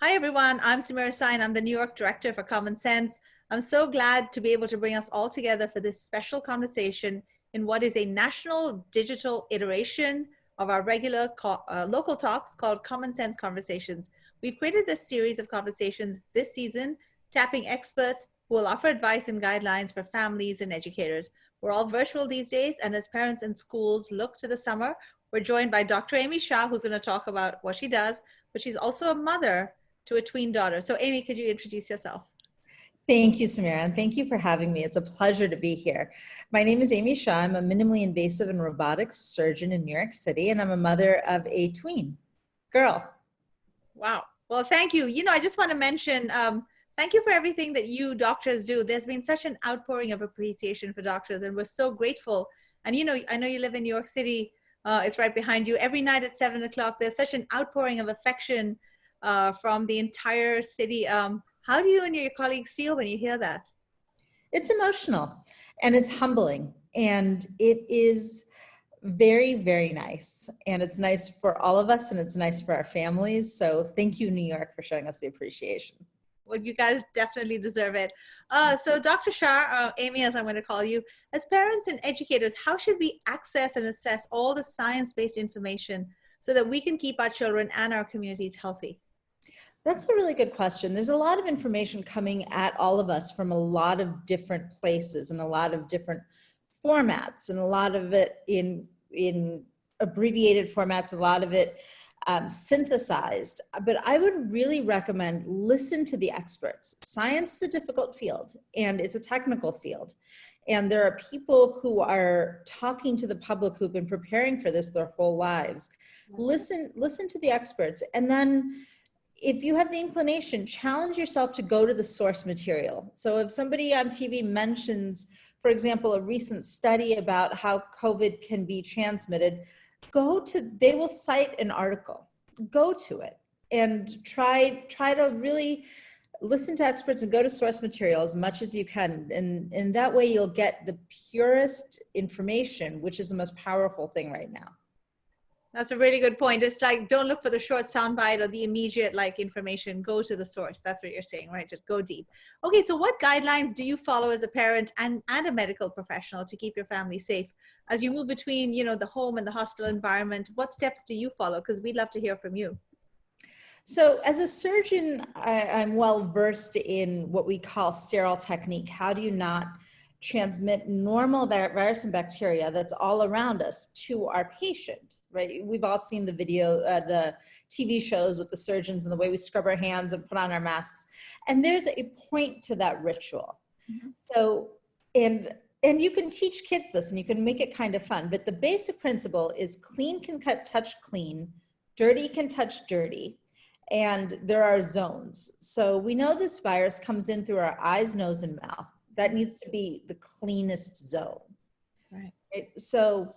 Hi, everyone. I'm Samira Sain. I'm the New York Director for Common Sense. I'm so glad to be able to bring us all together for this special conversation in what is a national digital iteration of our regular local talks called Common Sense Conversations. We've created this series of conversations this season, tapping experts who will offer advice and guidelines for families and educators. We're all virtual these days, and as parents and schools look to the summer, we're joined by Dr. Amy Shah, who's going to talk about what she does, but she's also a mother to a tween daughter. So Amy, could you introduce yourself? Thank you, Samira, and thank you for having me. It's a pleasure to be here. My name is Amy Shah. I'm a minimally invasive and robotics surgeon in New York City, and I'm a mother of a tween girl. Wow. Well, thank you. I just want to mention, thank you for everything that you doctors do. There's been such an outpouring of appreciation for doctors, and we're so grateful. And I know you live in New York City. It's right behind you. Every night at 7 o'clock, there's such an outpouring of affection from the entire city. How do you and your colleagues feel when you hear that? It's emotional and it's humbling, and it is very, very nice. And it's nice for all of us, and it's nice for our families. So thank you, New York, for showing us the appreciation. Well, you guys definitely deserve it. So Dr. Shah, Amy, as I'm going to call you, as parents and educators, how should we access and assess all the science-based information so that we can keep our children and our communities healthy? That's a really good question. There's a lot of information coming at all of us from a lot of different places and a lot of different formats, and a lot of it in abbreviated formats, a lot of it synthesized. But I would really recommend listen to the experts. Science is a difficult field, and it's a technical field. And there are people who are talking to the public who've been preparing for this their whole lives. Listen to the experts, and then if you have the inclination, challenge yourself to go to the source material. So if somebody on TV mentions, for example, a recent study about how COVID can be transmitted, they will cite an article. Go to it and try to really listen to experts and go to source material as much as you can. And that way you'll get the purest information, which is the most powerful thing right now. That's a really good point. It's like, don't look for the short soundbite or the immediate information. Go to the source. That's what you're saying, right? Just go deep. Okay, so what guidelines do you follow as a parent and a medical professional to keep your family safe? As you move between, the home and the hospital environment, what steps do you follow? Because we'd love to hear from you. So as a surgeon, I'm well versed in what we call sterile technique. How do you not transmit normal virus and bacteria that's all around us to our patient, right? We've all seen the video, the TV shows with the surgeons and the way we scrub our hands and put on our masks. And there's a point to that ritual. Mm-hmm. So, and you can teach kids this and you can make it kind of fun, but the basic principle is clean can touch clean, dirty can touch dirty, and there are zones. So we know this virus comes in through our eyes, nose, and mouth. That needs to be the cleanest zone. Right. So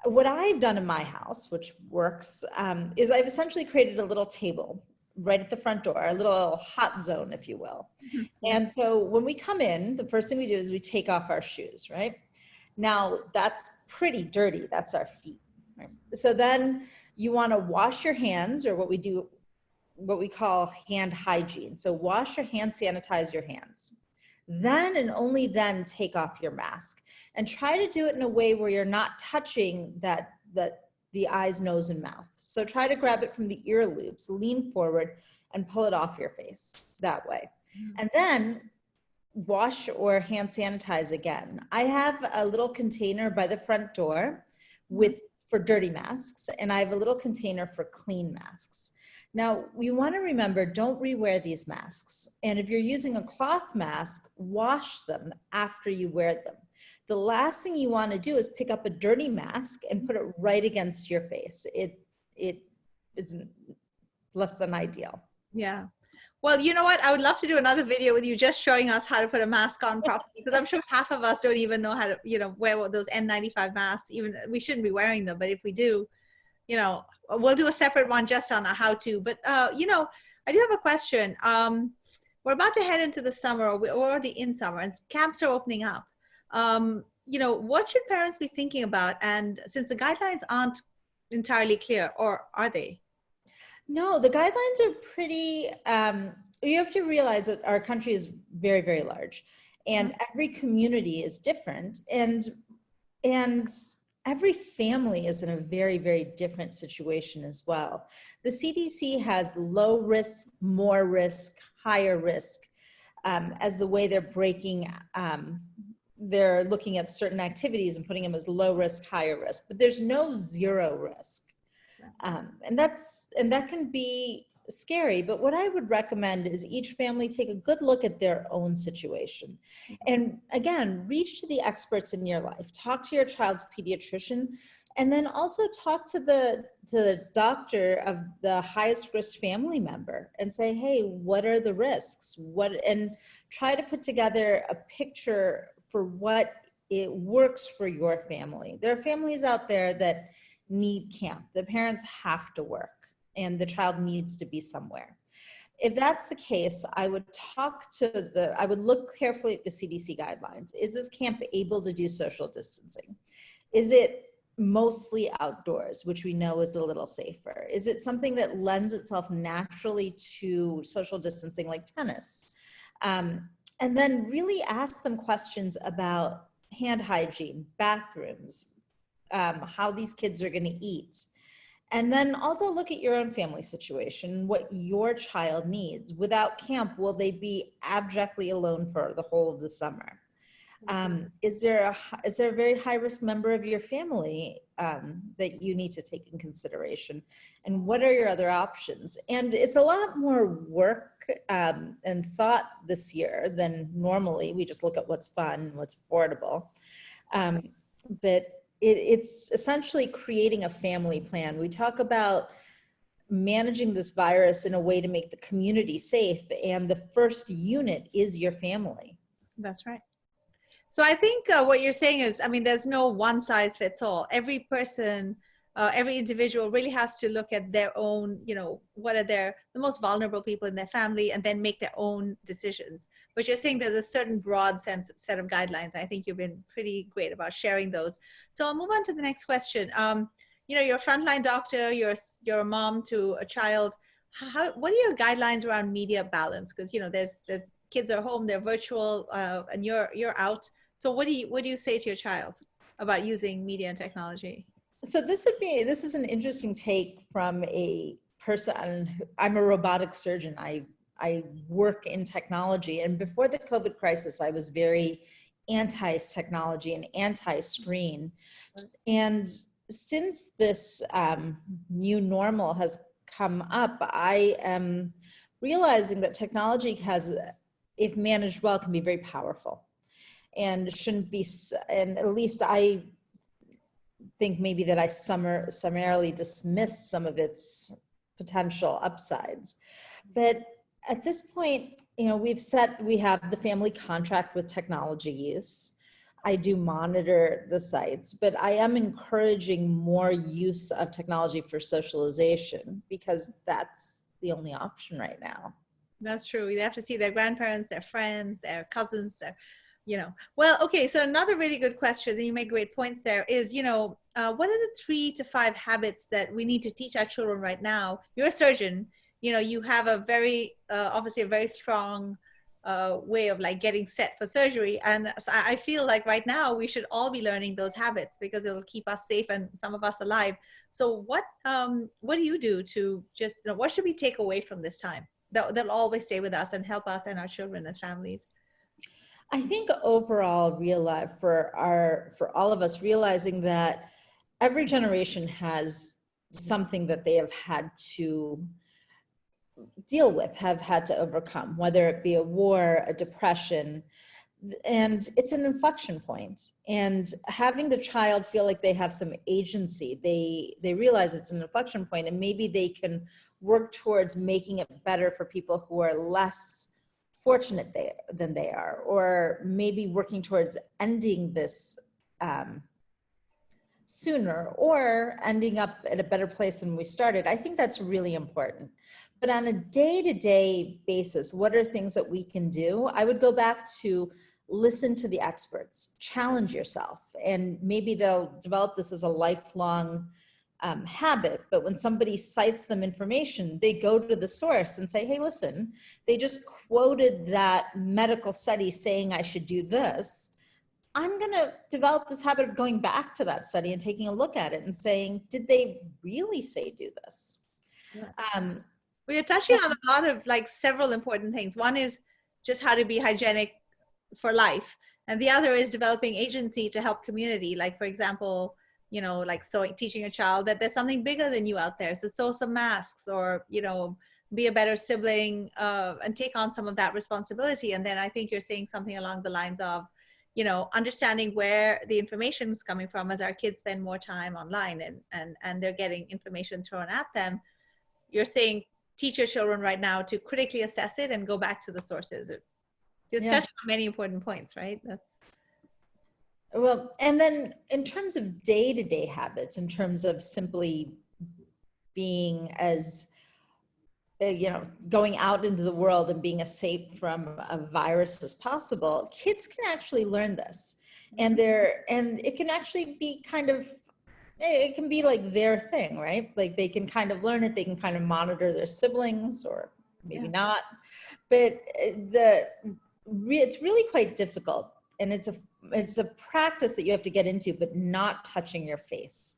what I've done in my house, which works, is I've essentially created a little table right at the front door, a little hot zone, if you will. Mm-hmm. And so when we come in, the first thing we do is we take off our shoes, right? Now that's pretty dirty. That's our feet. Right? So then you want to wash your hands, or what we call hand hygiene. So wash your hands, sanitize your hands. Then and only then take off your mask, and try to do it in a way where you're not touching the eyes, nose, and mouth. So try to grab it from the ear loops, lean forward, and pull it off your face that way. Mm-hmm. And then wash or hand sanitize again. I have a little container by the front door for dirty masks, and I have a little container for clean masks. Now, we want to remember, don't rewear these masks. And if you're using a cloth mask, wash them after you wear them. The last thing you want to do is pick up a dirty mask and put it right against your face. It is less than ideal. Yeah. Well, you know what? I would love to do another video with you just showing us how to put a mask on properly, because I'm sure half of us don't even know how to, wear those N95 masks. Even we shouldn't be wearing them, but if we do, we'll do a separate one just on a how-to. But, I do have a question. We're about to head into the summer, or we're already in summer, and camps are opening up. What should parents be thinking about? And since the guidelines aren't entirely clear, or are they? No, the guidelines are pretty, you have to realize that our country is very, very large Mhm. and every community is different. And every family is in a very, very different situation as well. The CDC has low risk, more risk, higher risk as the way they're breaking, they're looking at certain activities and putting them as low risk, higher risk, but there's no zero risk. And that can be scary, but what I would recommend is each family take a good look at their own situation. And again, reach to the experts in your life, talk to your child's pediatrician, and then also talk to the doctor of the highest risk family member and say, hey, what are the risks? And try to put together a picture for what it works for your family. There are families out there that need camp. The parents have to work and the child needs to be somewhere. If that's the case, I would I would look carefully at the CDC guidelines. Is this camp able to do social distancing? Is it mostly outdoors, which we know is a little safer? Is it something that lends itself naturally to social distancing like tennis? And then really ask them questions about hand hygiene, bathrooms, how these kids are going to eat. And then also look at your own family situation, what your child needs. Without camp, will they be abjectly alone for the whole of the summer? Is there a very high risk member of your family that you need to take in consideration? And what are your other options? And it's a lot more work and thought this year than normally. We just look at what's fun, what's affordable. But it's essentially creating a family plan. We talk about managing this virus in a way to make the community safe, and the first unit is your family. That's right. So I think what you're saying is, I mean, there's no one size fits all. Every person, every individual really has to look at their own, what are the most vulnerable people in their family, and then make their own decisions. But you're saying there's a certain broad set of guidelines. I think you've been pretty great about sharing those. So I'll move on to the next question. You're a frontline doctor, you're a mom to a child. What are your guidelines around media balance? Because there's kids are home, they're virtual, and you're out. So what do you say to your child about using media and technology? So this is an interesting take from a person. I'm a robotic surgeon. I work in technology, and before the COVID crisis, I was very anti-technology and anti-screen. And since this new normal has come up, I am realizing that technology if managed well, can be very powerful. And shouldn't be, and at least I think maybe that I summarily dismissed some of its potential upsides. But at this point, we have the family contract with technology use. I do monitor the sites, but I am encouraging more use of technology for socialization because that's the only option right now. That's true. They have to see their grandparents, their friends, their cousins, Well, okay. So another really good question, and you make great points there, is, what are the 3 to 5 habits that we need to teach our children right now? You're a surgeon, you have a obviously a very strong way of like getting set for surgery. And so I feel like right now we should all be learning those habits because it'll keep us safe and some of us alive. So what do you do to just, what should we take away from this time that'll always stay with us and help us and our children as families? I think overall, for all of us, realizing that every generation has something that they have had to deal with, have had to overcome, whether it be a war, a depression, and it's an inflection point. And having the child feel like they have some agency, they realize it's an inflection point, and maybe they can work towards making it better for people who are less fortunate than they are, or maybe working towards ending this sooner, or ending up at a better place than we started. I think that's really important. But on a day-to-day basis, what are things that we can do? I would go back to listen to the experts, challenge yourself, and maybe they'll develop this as a lifelong habit, but when somebody cites them information, they go to the source and say, hey, listen, they just quoted that medical study saying I should do this. I'm going to develop this habit of going back to that study and taking a look at it and saying, did they really say do this? Yeah. Um, We are touching on a lot of like several important things. One is just how to be hygienic for life. And the other is developing agency to help community. Like, for example, you know, like teaching a child that there's something bigger than you out there. So sew some masks, or, you know, be a better sibling, and take on some of that responsibility. And then I think you're saying something along the lines of, you know, understanding where the information is coming from as our kids spend more time online, and they're getting information thrown at them. You're saying teach your children right now to critically assess it and go back to the sources. Just touching on many important points, right? That's well, and then in terms of day-to-day habits, in terms of simply being as you know, going out into the world and being as safe from a virus as possible, kids can actually learn this, and it can actually be kind of, it can be like their thing, right? Like they can kind of learn it, they can kind of monitor their siblings, or maybe not, but it's really quite difficult, and it's a practice that you have to get into, but not touching your face.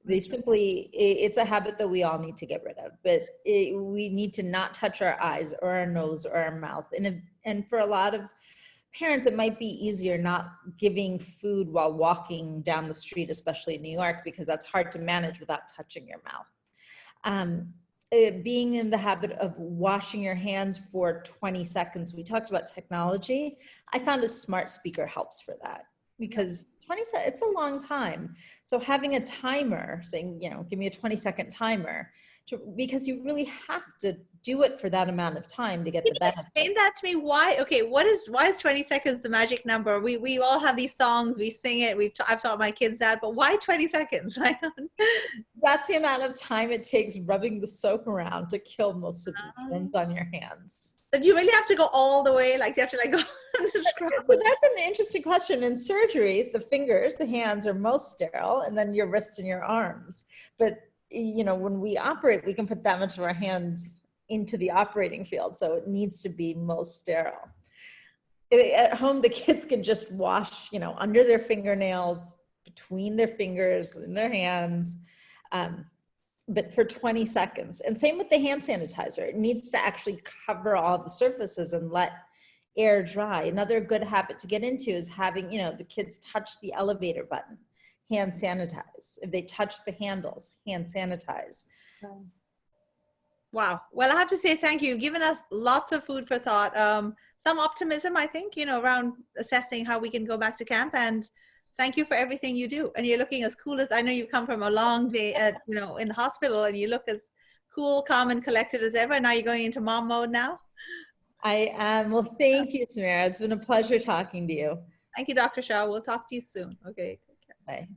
They simply, it's a habit that we all need to get rid of, but we need to not touch our eyes or our nose or our mouth. And for a lot of parents, it might be easier not giving food while walking down the street, especially in New York, because that's hard to manage without touching your mouth. Being in the habit of washing your hands for 20 seconds. We talked about technology. I found a smart speaker helps for that, because 20 seconds, it's a long time. So having a timer saying, you know, give me a 20-second timer, because you really have to do it for that amount of time to get the benefit. Explain that to me. Why? Okay, why is 20 seconds the magic number? We all have these songs, we sing it. I've taught my kids that, but why 20 seconds? That's the amount of time it takes rubbing the soap around to kill most of the germs on your hands. But you really have to go all the way? Like, you have to like go so that's an interesting question. In surgery, the fingers, the hands are most sterile, and then your wrists and your arms. But you know, when we operate, we can put that much of our hands into the operating field, so it needs to be most sterile. At home, the kids can just wash, you know, under their fingernails, between their fingers, in their hands, but for 20 seconds. And same with the hand sanitizer. It needs to actually cover all the surfaces and let air dry. Another good habit to get into is having, you know, the kids touch the elevator button, hand sanitize. If they touch the handles, hand sanitize. Wow. Well, I have to say thank you. You've given us lots of food for thought. Some optimism, I think, you know, around assessing how we can go back to camp. And thank you for everything you do. And you're looking as cool as, I know you've come from a long day at, you know, in the hospital, and you look as cool, calm, and collected as ever. Now you're going into mom mode now. I am. Well, thank you, Samira. It's been a pleasure talking to you. Thank you, Dr. Shah. We'll talk to you soon. Okay. Take care. Bye.